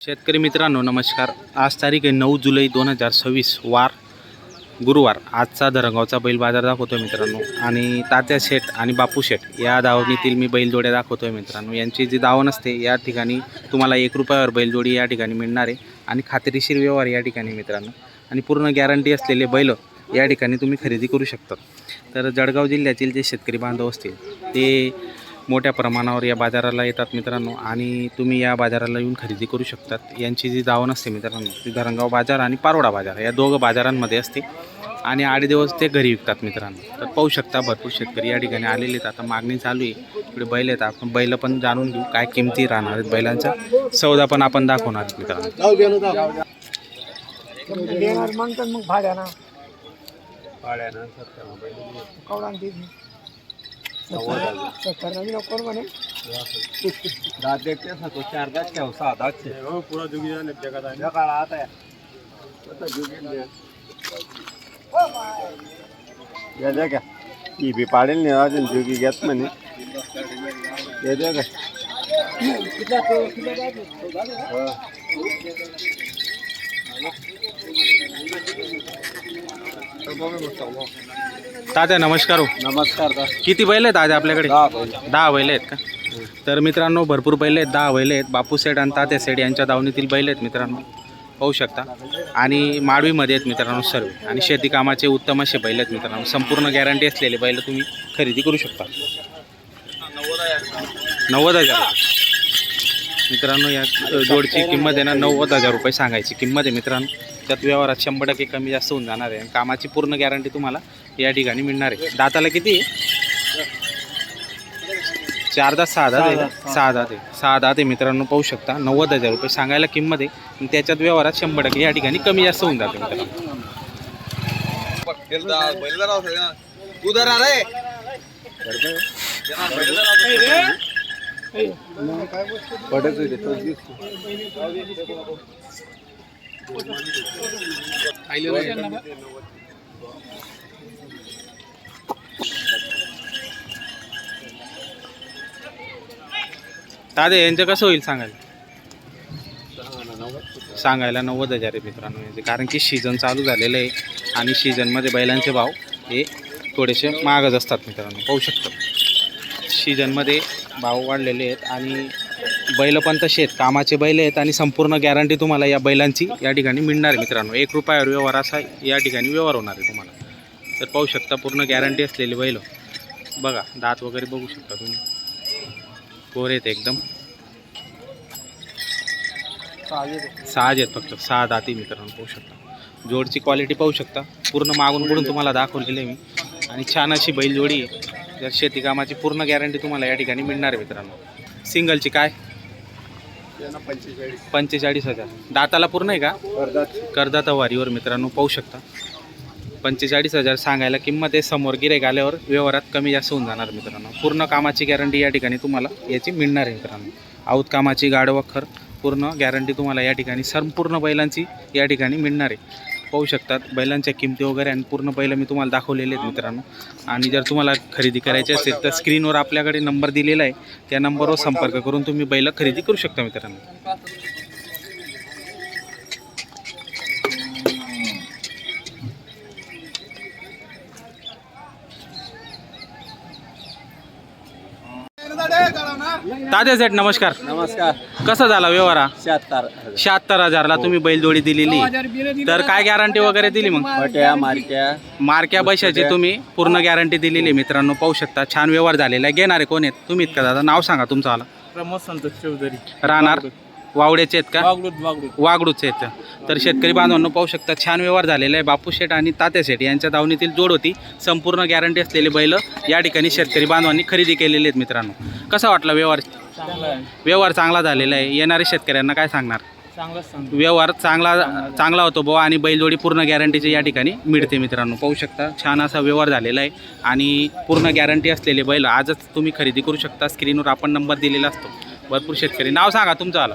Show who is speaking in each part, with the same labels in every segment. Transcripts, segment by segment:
Speaker 1: शेतकरी मित्रांनो नमस्कार. आज तारीख आहे 9 जुलै 2026 वार गुरुवार. आजचा धरणगावचा बैल बाजार दाखवतोय मित्रांनो. आणि तात्या शेठ आणि बापू शेठ या दावणीतील मी बैलजोड्या दाखवतोय मित्रांनो. यांची जी दावण असते या ठिकाणी तुम्हाला 1 रुपयावर बैलजोडी या ठिकाणी मिळणार आहे. आणि खात्रीशीर व्यवहार या ठिकाणी मित्रांनो. आणि पूर्ण गॅरंटी असलेले बैल या ठिकाणी तुम्ही खरेदी करू शकता. तर जळगाव जिल्ह्यातील जे शेतकरी बांधव असतील ते मोठ्या प्रमाणावर या बाजाराला येतात मित्रांनो. आणि तुम्ही या बाजाराला येऊन खरेदी करू शकतात. यांची जी दावण असते मित्रांनो ती धरणगाव बाजार आणि पारोडा बाजार या दोघं बाजारांमध्ये असते. आणि 8 दिवस ते घरी विकतात मित्रांनो. तर पाहू शकता भरपूर शेतकरी या ठिकाणी आलेले आहेत. आता मागणी चालू आहे. इकडे बैल आहेत. आपण बैल पण जाणून घेऊ काय किमती राहणार आहेत बैलांचा. सौदा पण आपण दाखवणार आहेत मित्रांनो.
Speaker 2: ही बी पाडेल नाही अजून जोगी घेत म्हणे
Speaker 1: तात्या नमस्कार हो.
Speaker 2: नमस्कार.
Speaker 1: किती बैल आहेत आज आपल्याकडे? 10 बैल आहेत का? तर मित्रांनो भरपूर बैल आहेत. 10 बैल आहेत. बापू सेठ आणि तात्या सेठ यांच्या दावणीतील बैल आहेत मित्रांनो. पाहू शकता. आणि माडवीमध्ये आहेत मित्रांनो सर्व. आणि शेती कामाचे उत्तम असे बैल आहेत मित्रांनो. संपूर्ण गॅरंटी असलेले बैल तुम्ही खरेदी करू शकता. 90,000 मित्रांनो. या जोडची किंमत आहे ना 90,000 रुपये सांगायची किंमत आहे मित्रांनो. त्यात व्यवहारात 100% कमी जास्त होऊन जाणार आहे. कामाची पूर्ण गॅरंटी तुम्हाला या ठिकाणी मिळणार आहे. दाताला किती आहे? 4 दात 6 दात आहे. 6 दात आहे. 6 दात आहे मित्रांनो. पाहू शकता. 90,000 रुपये सांगायला किंमत आहे. त्याच्यात व्यवहारात 100% या ठिकाणी कमी जास्त होऊन जाते मित्रांनो. दादा यांचं कसं होईल सांगायला? 90,000 आहे मित्रांनो यांचे. कारण की सीझन चालू झालेलं आहे. आणि सीझनमध्ये बैलांचे भाव हे थोडेसे महागच असतात मित्रांनो. पाहू शकतो सीझनमध्ये भाव वाढलेले आहेत. आणि बैल पण तसे आहेत. कामाचे बैल आहेत. आणि संपूर्ण गॅरंटी तुम्हाला या बैलांची या ठिकाणी मिळणार आहे मित्रांनो. 1 रुपयावर व्यवहार असा या ठिकाणी व्यवहार होणार आहे तुम्हाला. तर पाहू शकता पूर्ण गॅरंटी असलेली बैल बघा. दात वगैरे बघू शकता तुम्ही. कोर आहेत एकदम. 6 आहेत फक्त. 6 दाती मित्रांनो. पाहू शकता. जोडची क्वालिटी पाहू शकता. पूर्ण मागून पुढून तुम्हाला दाखवलेली आहे मी. आणि छान अशी बैलजोडी आहे. जर शेती कामाची पूर्ण गॅरंटी तुम्हाला या ठिकाणी मिळणार आहे मित्रांनो. सिंगलची काय? 45,000. दाताला पूर्ण आहे का? कर्जात वारीवर मित्रांनो. पाहू शकता. 45,000 सांगायला किंमत आहे. समोर गिऱ्हाईक आल्यावर व्यवहारात कमी जास्त होऊन जाणार मित्रांनो. पूर्ण कामाची गॅरंटी या ठिकाणी तुम्हाला याची मिळणार आहे मित्रांनो. आऊत कामाची गाडवखर पूर्ण गॅरंटी तुम्हाला या ठिकाणी संपूर्ण बैलांची या ठिकाणी मिळणार आहे. पाहू शकतात बैलांच्या किमती वगैरे. आणि पूर्ण बैल मी तुम्हाला दाखवलेले आहेत मित्रांनो. आणि जर तुम्हाला खरेदी करायची असेल तर स्क्रीनवर आपल्याकडे नंबर दिलेला आहे. त्या नंबरवर संपर्क करून तुम्ही बैल खरेदी करू शकता मित्रांनो. तात्या सेठ नमस्कार.
Speaker 2: नमस्कार.
Speaker 1: कसा झाला व्यवहार?
Speaker 2: 76,000
Speaker 1: तुम्ही बैलजोडी दिलेली. तर काय गॅरंटी वगैरे दिली मग? मारक्या पैशाची तुम्ही पूर्ण गॅरंटी दिलेली मित्रांनो. पाहू शकता. छान व्यवहार झालेला आहे. घेणारे कोण आहेत? तुम्ही का दादा? नाव सांगा तुमचं. आला
Speaker 2: प्रमोद संतोष चौधरी.
Speaker 1: राहणार वावड्याचे आहेत का? वागडूचे आहेत. तर शेतकरी बांधवांनो पाहू शकता. छान व्यवहार झालेला आहे. बापू शेठ आणि तात्या शेठ यांच्या दावणीतील जोड होती. संपूर्ण गॅरंटी असलेले बैल या ठिकाणी शेतकरी बांधवांनी खरेदी केलेले आहेत मित्रांनो. कसा वाटला व्यवहार? व्यवहार चांगला झालेला आहे. येणाऱ्या शेतकऱ्यांना काय सांगणार? व्यवहार चांगला होतो बुवा. आणि बैलजोडी पूर्ण गॅरंटीची या ठिकाणी मिळते मित्रांनो. पाहू शकता. छान असा व्यवहार झालेला आहे. आणि पूर्ण गॅरंटी असलेले बैल आजच तुम्ही खरेदी करू शकता. स्क्रीनवर आपण नंबर दिलेला असतो. भरपूर शेतकरी. नाव सांगा तुमचं. आला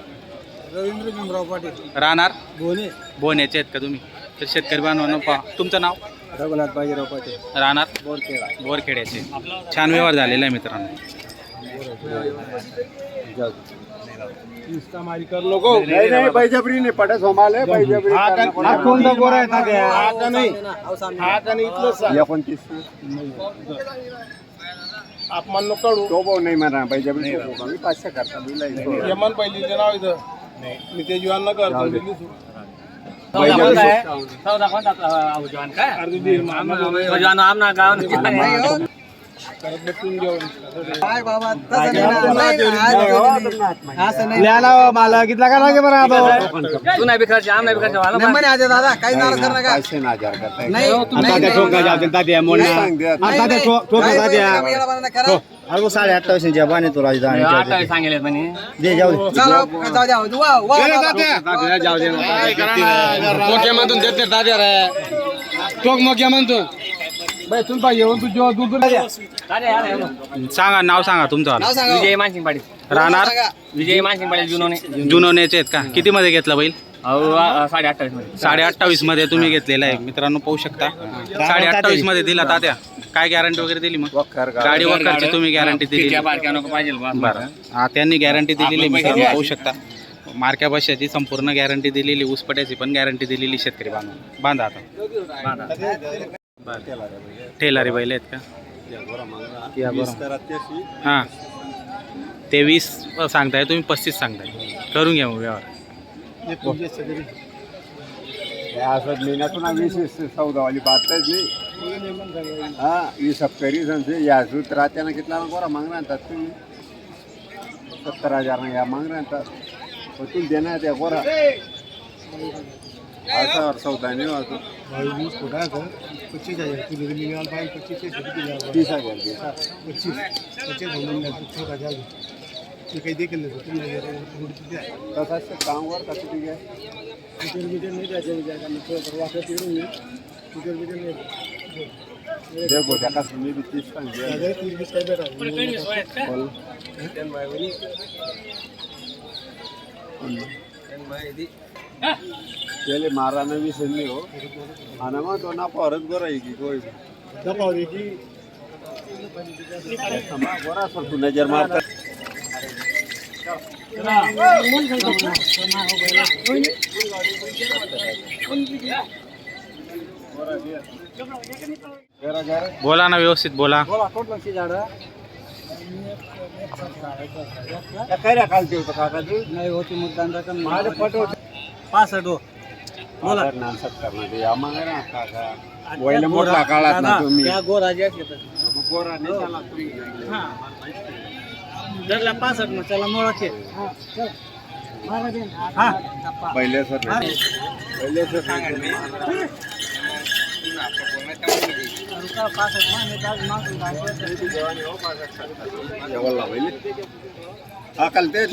Speaker 2: रवींद्र भीमराव पाटील.
Speaker 1: राहणार
Speaker 2: बोने.
Speaker 1: बोन्याचे आहेत का तुम्ही? तर शेतकरी बांधवांनो पहा. तुमचं नाव?
Speaker 2: रघुनाथ बाजीराव पाटील.
Speaker 1: राहणार
Speaker 2: बोरखेडा.
Speaker 1: बोरखेड्याचे. छान व्यवहार झालेला आहे मित्रांनो.
Speaker 2: नाही नाही बैजबरी नाही पडत होमाले बैजबरी
Speaker 3: कोणता गोरा आहे तात्या?
Speaker 2: एकोणतीस
Speaker 3: अपमान नको करू.
Speaker 2: तो भाऊ नाही म्हणा बैजबरी मी 500 करता बिला
Speaker 3: यमन पहिली नाव इथं मी ते जीवन न करतो मला कितला का लागे बरं
Speaker 4: तू नाही बिखरायची आम नाही बिखरायची मला
Speaker 5: नंबर आहे दादा काही नाराज करू नका
Speaker 2: 500,000 करता
Speaker 5: नाही
Speaker 3: अरे 28,500 जबाने तुला
Speaker 4: आता सांगेल म्हणे
Speaker 3: दे जाऊ
Speaker 5: चला जाऊ द्या वा वा
Speaker 4: जाऊ दे मोक्या म्हणतो देत नाही दाद्या रे
Speaker 3: टोक मोक्या म्हणतो बाई तुला पाहिजे तू जेव्हा दूर
Speaker 1: सांगा नाव सांगा तुमचं
Speaker 5: नाव सांगा
Speaker 4: विजय मानसिंग पाटील
Speaker 1: राहणार
Speaker 4: विजय मानसिंग पाटील जुनोने
Speaker 1: जुनोनेचे आहेत का किती मध्ये घेतला बैल
Speaker 4: 28.5 मध्ये
Speaker 1: 28.5 मध्ये तुम्ही घेतलेला आहे मित्रांनो पाहू शकता 28.5 मध्ये दिला तात्या काय गॅरंटी वगैरे दिली मग गाडी वखरची तुम्ही गॅरंटी दिली
Speaker 4: त्या बारक्या नको पाहिजे
Speaker 1: बरं हा त्यांनी गॅरंटी दिलेली मित्रांनो पाहू शकता मार्क्या बशाची संपूर्ण गॅरंटी दिलेली ऊसपट्याची पण गॅरंटी दिलेली शेतकरी बांधा आता ठेलारी बैल आहेत का या बरं हां ते 20 सांगताय तुम्ही 35 सांगताय करून घ्या मग व्यवहार
Speaker 2: असं महिन्यातून 20 14 बातच नाही हा 20 सत्तरी संसे या सूत्र त्यानं कितला गोरा मागणार आणतात तुम्ही 70,000 या मागणार आणतात पण तुम्ही देणार त्या गोरा असं 14 नाही वाजतो
Speaker 3: 25,000 किलो मिळाल पाहिजे 25,000
Speaker 2: 30,000
Speaker 3: ते काही देखील
Speaker 2: तसं कामवर कसं ठीक आहे देखो त्याला तुम्ही 30 सांगितलं केले मारानं मी संधी हो आणि मग तो ना परत गोरा आहे की कोई गोरा सर तू नजर मारता
Speaker 1: बोला ना व्यवस्थित बोला
Speaker 2: काय खालते होतं काका तू
Speaker 5: नाही होती मुद्दाम रक्कम
Speaker 2: माझे पटवत
Speaker 5: 65 हो
Speaker 2: बोला ना सत्कार या मग ना काका वयला मोठा काळात ना तुम्ही
Speaker 5: त्या गोराजी असले
Speaker 2: गोरा नाही त्याला तुम्ही
Speaker 5: धरला 65 मग त्याला मोळाचे
Speaker 2: पहिले सर पहिले सर हा काल तेच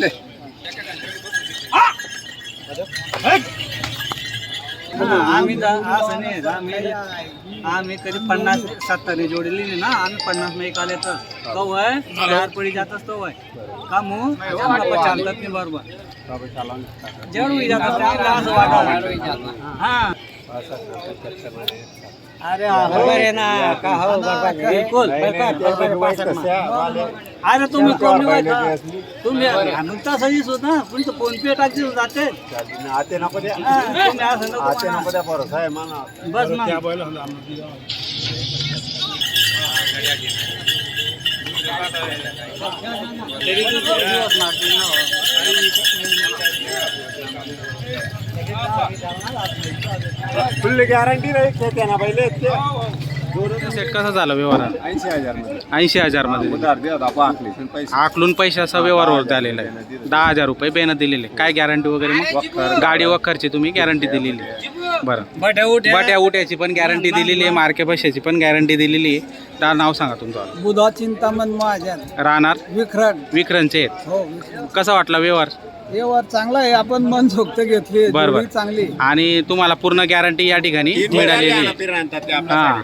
Speaker 5: आम्ही असं नाही आम्ही कधी 50-70 जोडी लिहिली ना आम्ही 50 नाही आले तर तो वय 4 पडी जातच तो वय का मग चालतात नाही बरोबर जेवढी जात असं वाटत हा अरे बरोबर ना का हो बिलकुल अरे तुम्ही तुम्ही नुकताच होता तुमचं फोन पे टाकली जाते
Speaker 2: आते नको द्या
Speaker 5: तुम्ही असं
Speaker 2: आते नको द्या भरोसा आहे मला
Speaker 5: बस मग
Speaker 2: फुल गॅरंटी राहील त्यांना पहिले
Speaker 1: सेट कसा झाला व्यवहार
Speaker 2: 80,000 मध्ये
Speaker 1: 80,000 मध्ये
Speaker 2: उधार द्या बाबा आखले पैसे
Speaker 1: आकलून पैशाचा व्यवहार झालेला आहे 10,000 रुपये बेन दिलेले काय गॅरंटी वगैरे मग गाडी वखरची तुम्ही गॅरंटी दिलेली आहे बरं बट्या उट्याची पण गॅरंटी दिलेली आहे मार्के पैशाची पण गॅरंटी दिलेली आहे त्या नाव सांगा तुमचं
Speaker 5: बुधा चिंतामण महाजन
Speaker 1: राहणार विक्रणचे आहेत
Speaker 5: हो
Speaker 1: कसा वाटला व्यवहार
Speaker 5: व्यवहार चांगला आहे आपण मनसोक्त घेतली
Speaker 1: बरोबर
Speaker 5: चांगली
Speaker 1: आणि तुम्हाला पूर्ण गॅरंटी या ठिकाणी मिळालेली आहे हा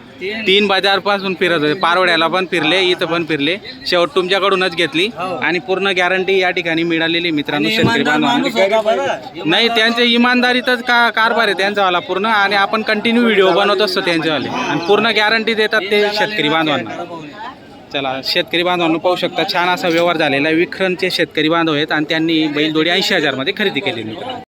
Speaker 1: 3 बाजार पासून फिरत होते पारवड्याला पण फिरले इथं पण फिरले शेवट तुमच्याकडूनच घेतली आणि पूर्ण गॅरंटी या ठिकाणी मिळालेली मित्रांनो शेतकरी बांधवांना नाही त्यांचे इमानदारीतच कारभार आहे त्यांचावाला पूर्ण आणि आपण कंटिन्यू व्हिडिओ बनवत असतो त्यांच्यावाले आणि पूर्ण गॅरंटी देतात ते शेतकरी बांधवांना चला शेतकरी बांधवांनो पाहू शकता छान असा व्यवहार झालेला आहे. विखरणचे शेतकरी बांधव आहेत आणि त्यांनी बैलजोडी 80,000 मध्ये खरेदी केली मित्रांनो.